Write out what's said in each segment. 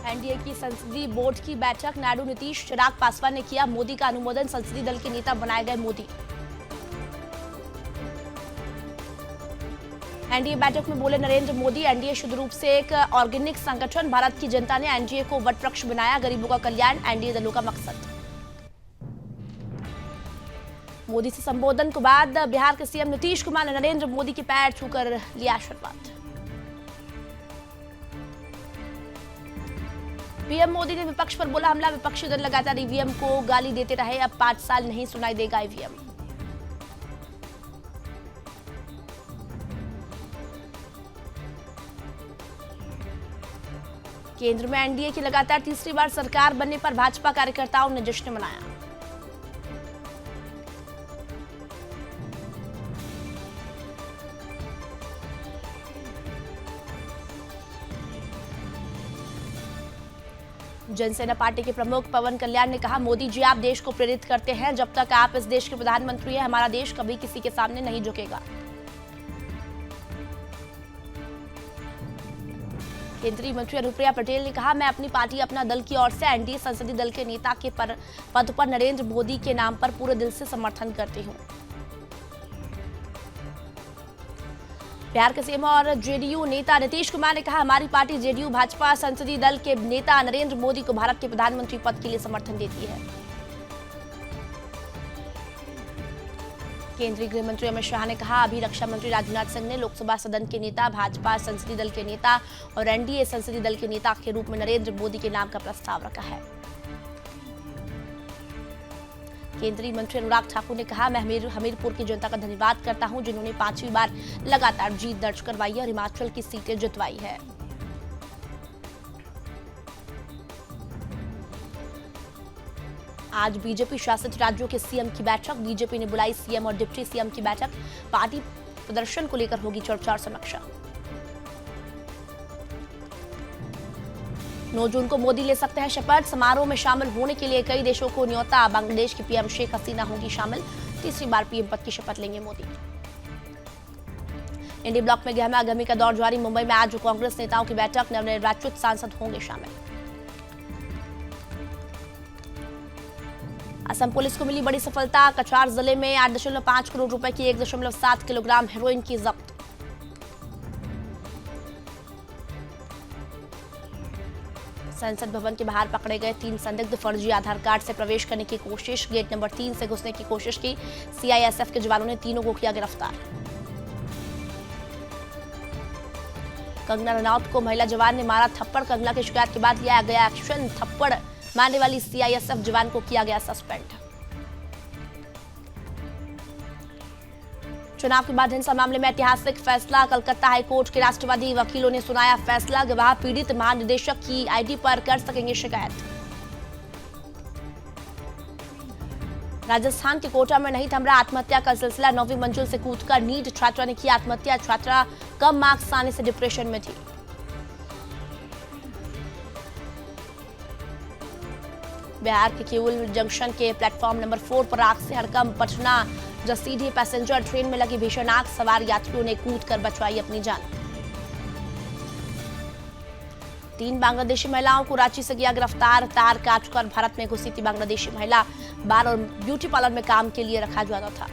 NDA की संसदीय board की बैठक, नायडू, नीतीश, चिराग पासवान ने किया मोदी का अनुमोदन, संसदीय दल के नेता बनाए गए मोदी। एनडीए बैठक में बोले नरेंद्र मोदी, एनडीए शुद्ध रूप से एक ऑर्गेनिक संगठन, भारत की जनता ने एनडीए को वटवृक्ष बनाया, गरीबों का कल्याण एनडीए दलों का मकसद। मोदी से संबोधन के बाद बिहार के सीएम नीतीश कुमार ने नरेंद्र मोदी के पैर छूकर लिया आशीर्वाद। पीएम मोदी ने विपक्ष पर बोला हमला, विपक्षी दल लगातार ईवीएम को गाली देते रहे, अब 5 साल नहीं सुनाई देगा ईवीएम। केंद्र में एनडीए की लगातार तीसरी बार सरकार बनने पर भाजपा कार्यकर्ताओं ने जश्न मनाया। जनसेना पार्टी के प्रमुख पवन कल्याण ने कहा, मोदी जी आप देश को प्रेरित करते हैं, जब तक आप इस देश के प्रधानमंत्री हैं हमारा देश कभी किसी के सामने नहीं झुकेगा। केंद्रीय मंत्री अनुप्रिया पटेल ने कहा, मैं अपनी पार्टी अपना दल की ओर से एनडीए संसदीय दल के नेता के पद पर नरेंद्र मोदी के नाम पर पूरे दिल से समर्थन करती हूं। बिहार के सीएम और जेडीयू नेता नीतीश कुमार ने कहा, हमारी पार्टी जेडीयू भाजपा संसदीय दल के नेता नरेंद्र मोदी को भारत के प्रधानमंत्री पद के लिए समर्थन देती है। केंद्रीय गृह मंत्री अमित शाह ने कहा, अभी रक्षा मंत्री राजनाथ सिंह ने लोकसभा सदन के नेता, भाजपा संसदीय दल के नेता और एनडीए संसदीय दल के नेता के रूप में नरेंद्र मोदी के नाम का प्रस्ताव रखा है। केंद्रीय मंत्री अनुराग ठाकुर ने कहा, मैं हमीरपुर की जनता का धन्यवाद करता हूं, जिन्होंने 5वीं बार लगातार जीत दर्ज करवाई है और हिमाचल की सीटें जितवाई है। आज बीजेपी शासित राज्यों के सीएम की बैठक, बीजेपी ने बुलाई सीएम और डिप्टी सीएम की बैठक, पार्टी प्रदर्शन को लेकर होगी चर्चा और समीक्षा। 9 जून को मोदी ले सकते हैं शपथ, समारोह में शामिल होने के लिए कई देशों को न्योता, बांग्लादेश की पीएम शेख हसीना होंगी शामिल, तीसरी बार पीएम पद की शपथ लेंगे मोदी। इंडी ब्लॉक में गहमा गहमी का दौर जारी, मुंबई में आज कांग्रेस नेताओं की बैठक, नवनिर्वाचित सांसद होंगे शामिल। असम पुलिस को मिली बड़ी सफलता, कछार जिले में 8.5 करोड़ रुपए की 1.7 किलोग्राम हेरोइन की जब्त। संसद भवन के बाहर पकड़े गए 3 संदिग्ध, फर्जी आधार कार्ड से प्रवेश करने की कोशिश, गेट नंबर 3 से घुसने की कोशिश की, सीआईएसएफ के जवानों ने तीनों को किया गिरफ्तार। कंगना रनौत को महिला जवान ने मारा थप्पड़, कंगना की शिकायत के बाद लिया गया एक्शन, थप्पड़ मारने वाली सीआईएसएफ जवान को किया गया सस्पेंड। चुनाव के बाद हिंसा मामले में ऐतिहासिक फैसला, कलकत्ता हाईकोर्ट के राष्ट्रवादी वकीलों ने सुनाया फैसला, गवाह पीड़ित महानिदेशक की आईडी पर कर सकेंगे शिकायत। राजस्थान के कोटा में नहीं थम रहा आत्महत्या का सिलसिला, 9वीं मंजिल से कूदकर नीट छात्रा ने की आत्महत्या, छात्रा कम मार्क्स आने से डिप्रेशन में थी। बिहार के किऊल जंक्शन के प्लेटफॉर्म नंबर 4 पर आग से हड़कंप, पटना जसीडीह पैसेंजर ट्रेन में लगी भीषण आग, सवार यात्रियों ने कूदकर बचाई अपनी जान। 3 बांग्लादेशी महिलाओं को रांची से किया गिरफ्तार, तार काटकर भारत में घुसी थी बांग्लादेशी महिला, बार और ब्यूटी पार्लर में काम के लिए रखा जाता था।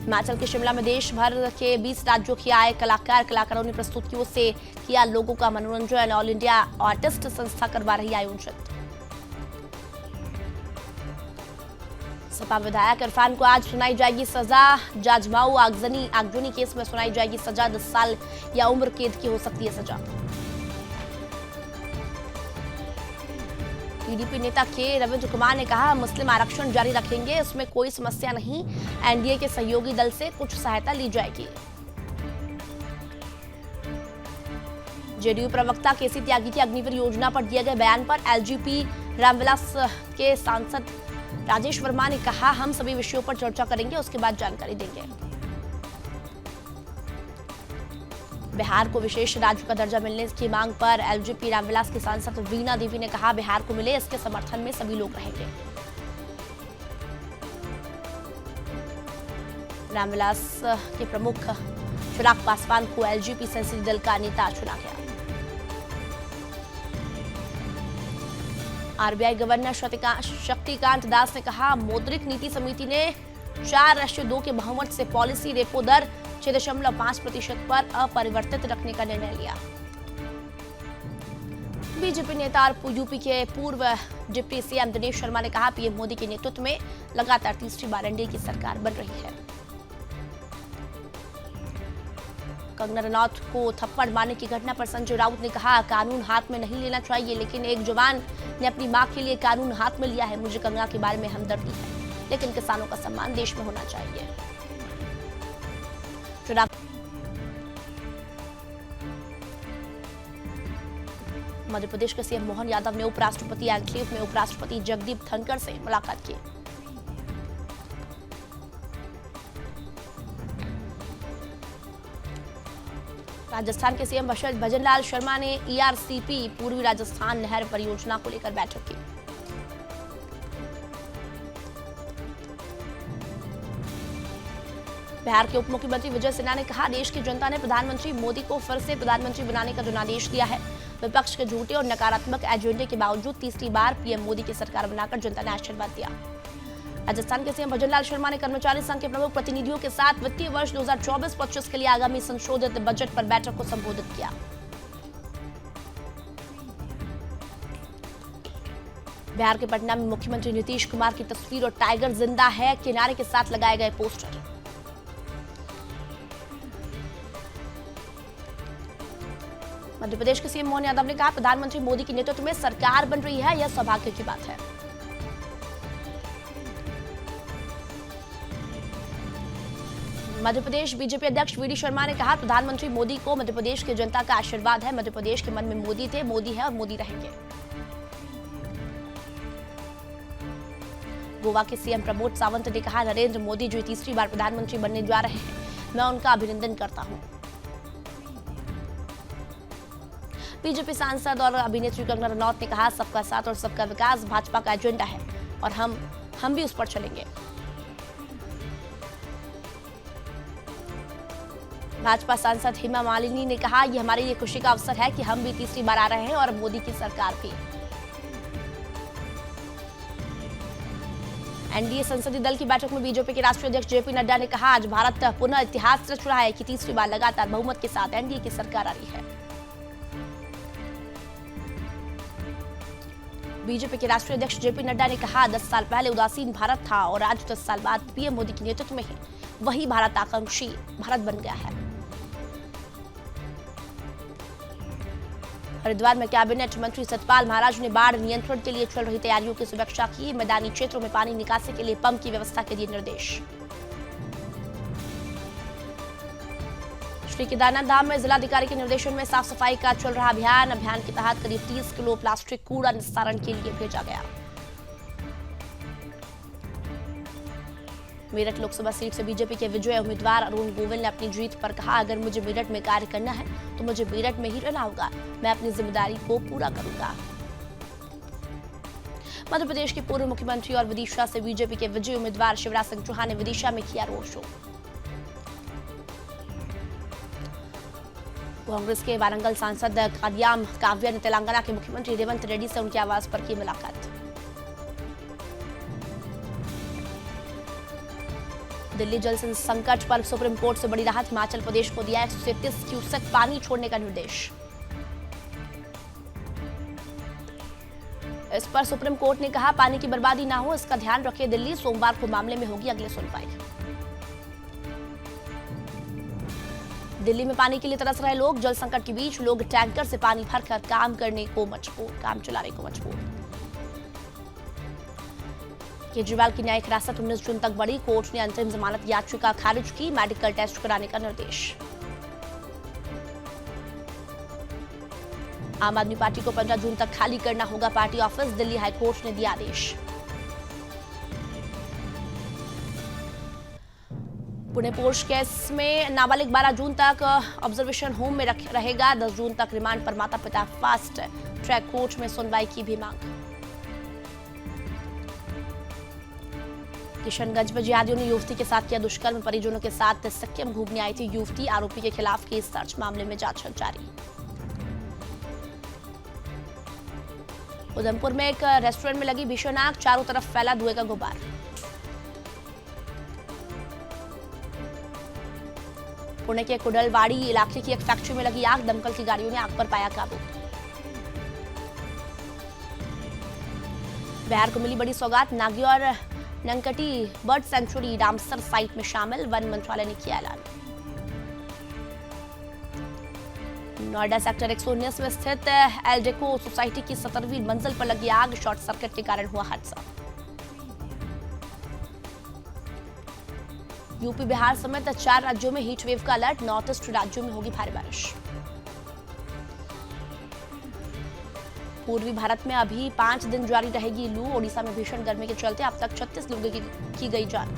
हिमाचल के शिमला में देश भर के 20 राज्यों के आए कलाकारों ने प्रस्तुतियों से किया लोगों का मनोरंजन, ऑल इंडिया आर्टिस्ट संस्था करवा रही आयोजित। सपा विधायक इरफान को आज सुनाई जाएगी सजा, जाजमाऊ आगजनी केस में सुनाई जाएगी सजा, 10 साल या उम्र कैद की हो सकती है सजा। टीडीपी नेता के रविंद्र कुमार ने कहा, मुस्लिम आरक्षण जारी रखेंगे, इसमें कोई समस्या नहीं, एनडीए के सहयोगी दल से कुछ सहायता ली जाएगी। जेडीयू प्रवक्ता केसी त्यागी की अग्निवीर योजना पर दिए गए बयान पर एलजीपी रामविलास के सांसद राजेश वर्मा ने कहा, हम सभी विषयों पर चर्चा करेंगे, उसके बाद जानकारी देंगे। बिहार को विशेष राज्य का दर्जा मिलने की मांग पर एलजीपी रामविलास की सांसद वीणा देवी ने कहा, बिहार को मिले, इसके समर्थन में सभी लोग रहेंगे। रामविलास के प्रमुख चिराग पासवान को एलजेपी संसदीय दल का नेता चुना गया। आरबीआई गवर्नर शक्तिकांत दास ने कहा, मौद्रिक नीति समिति ने 4:2 के बहुमत से पॉलिसी रेपो दर 6.5% पर अपरिवर्तित रखने का निर्णय लिया। बीजेपी नेता और यूपी के पूर्व डिप्टी सीएम दिनेश शर्मा ने कहा, पीएम मोदी के नेतृत्व में लगातार तीसरी बार एनडीए की सरकार बन रही है। कंगना रनौत को थप्पड़ मारने की घटना पर संजय राउत ने कहा, कानून हाथ में नहीं लेना चाहिए, लेकिन एक जवान ने अपनी मां के लिए कानून हाथ में लिया है। मुझे कंगना के बारे में हमदर्दी है, लेकिन किसानों का सम्मान देश में होना चाहिए। मध्य प्रदेश के सीएम मोहन यादव ने उपराष्ट्रपति एनक्लेव में उपराष्ट्रपति जगदीप धनखड़ से मुलाकात की। राजस्थान के सीएम भजनलाल शर्मा ने ईआरसीपी पूर्वी राजस्थान नहर परियोजना को लेकर बैठक की। बिहार के उप मुख्यमंत्री विजय सिन्हा ने कहा, देश की जनता ने प्रधानमंत्री मोदी को फिर से प्रधानमंत्री बनाने का जनादेश दिया है। विपक्ष के झूठे और नकारात्मक एजेंडे के बावजूद तीसरी बार पीएम मोदी की सरकार बनाकर जनता ने आशीर्वाद दिया। राजस्थान के सीएम भजनलाल शर्मा ने कर्मचारी संघ के प्रमुख प्रतिनिधियों के साथ वित्तीय वर्ष 2024-25 के लिए आगामी संशोधित बजट पर बैठक को संबोधित किया। बिहार के पटना में मुख्यमंत्री नीतीश कुमार की तस्वीर और टाइगर जिंदा है किनारे के साथ लगाए गए पोस्टर। मध्य प्रदेश के सीएम मोहन यादव ने कहा, प्रधानमंत्री मोदी के नेतृत्व में सरकार बन रही है, यह सौभाग्य की बात है। मध्य प्रदेश बीजेपी अध्यक्ष वीडी शर्मा ने कहा, प्रधानमंत्री मोदी को मध्य प्रदेश की जनता का आशीर्वाद है। मध्य प्रदेश के मन में मोदी थे, मोदी है और मोदी रहेंगे। गोवा के सीएम प्रमोद सावंत ने कहा, नरेंद्र मोदी जो तीसरी बार प्रधानमंत्री बनने जा रहे हैं, मैं उनका अभिनंदन करता हूं। बीजेपी सांसद और अभिनेत्री कंगना रनौत ने कहा, सबका साथ और सबका विकास भाजपा का एजेंडा है और हम भी उस पर चलेंगे। भाजपा सांसद हेमा मालिनी ने कहा, यह हमारे लिए खुशी का अवसर है कि हम भी तीसरी बार आ रहे हैं और मोदी की सरकार भी। एनडीए संसदीय दल की बैठक में बीजेपी के राष्ट्रीय अध्यक्ष जेपी नड्डा ने कहा, आज भारत पुनः इतिहास रच रहा है कि तीसरी बार लगातार बहुमत के साथ एनडीए की सरकार आ रही है। बीजेपी के राष्ट्रीय अध्यक्ष जेपी नड्डा ने कहा, 10 साल पहले उदासीन भारत था और आज 10 साल बाद पीएम मोदी के नेतृत्व में ही वही भारत आकांक्षी भारत बन गया है। हरिद्वार में कैबिनेट मंत्री सतपाल महाराज ने बाढ़ नियंत्रण के लिए चल रही तैयारियों की समीक्षा की। मैदानी क्षेत्रों में पानी निकासी के लिए पंप की व्यवस्था के दिए निर्देश। श्री केदारनाथ धाम में जिलाधिकारी के निर्देशन में साफ सफाई का चल रहा अभियान के तहत करीब 30 किलो प्लास्टिक कूड़ा निस्तारण के लिए भेजा गया। मेरठ लोकसभा सीट से बीजेपी के विजयी उम्मीदवार अरुण गोविल ने अपनी जीत पर कहा, अगर मुझे मेरठ में कार्य करना है तो मुझे मेरठ में ही रहना होगा। मैं अपनी जिम्मेदारी को पूरा करूंगा। मध्य प्रदेश के पूर्व मुख्यमंत्री और विदिशा से बीजेपी के विजयी उम्मीदवार शिवराज सिंह चौहान ने विदिशा में किया रोड शो। कांग्रेस के वारंगल सांसद कादियाम काव्या ने तेलंगाना के मुख्यमंत्री रेवंत रेड्डी से उनके आवास पर की मुलाकात। दिल्ली जल संकट पर सुप्रीम कोर्ट से बड़ी राहत। हिमाचल प्रदेश को दिया 133 क्यूसेक पानी छोड़ने का निर्देश। इस पर सुप्रीम कोर्ट ने कहा, पानी की बर्बादी ना हो, इसका ध्यान रखे दिल्ली। सोमवार को मामले में होगी अगली सुनवाई। दिल्ली में पानी के लिए तरस रहे लोग। जल संकट के बीच लोग टैंकर से पानी भरकर काम चलाने को मजबूर। केजरीवाल की न्यायिक हिरासत 19 जून तक बढ़ी। कोर्ट ने अंतरिम जमानत याचिका खारिज की। मेडिकल टेस्ट कराने का निर्देश। आम आदमी पार्टी को 15 जून तक खाली करना होगा पार्टी ऑफिस। दिल्ली हाईकोर्ट ने दिया आदेश। पुणे पोर्श केस में नाबालिग 12 जून तक ऑब्जर्वेशन होम में रहेगा। 10 जून तक रिमांड पर माता पिता। फास्ट ट्रैक कोर्ट में सुनवाई की भी मांग। किशनगंज में जिहादियों ने युवती के साथ किया दुष्कर्म, परिजनों के साथ सिक्किम घूमने आई थी युवती, आरोपी के खिलाफ केस दर्ज, मामले में जांच जारी। उधमपुर में एक रेस्टोरेंट में लगी भीषण आग, चारों तरफ फैला धुएं का गुबार। पुणे के कुडलवाड़ी इलाके की एक फैक्ट्री में लगी आग, दमकल की गाड़ियों ने आग पर पाया काबू। बिहार को मिली बड़ी सौगात, नागी और नंकटी बर्ड सेंचुरी रामसर साइट में शामिल, वन मंत्रालय ने किया ऐलान। नोएडा सेक्टर 119 में स्थित एल्डेको सोसाइटी की 17वीं मंजिल पर लगी आग, शॉर्ट सर्किट के कारण हुआ हादसा। यूपी बिहार समेत 4 राज्यों में हीट वेव का अलर्ट, नॉर्थ ईस्ट राज्यों में होगी भारी बारिश। पूर्वी भारत में अभी 5 दिन जारी रहेगी लू, ओडिशा में भीषण गर्मी के चलते अब तक 36 लोगों की गई जान।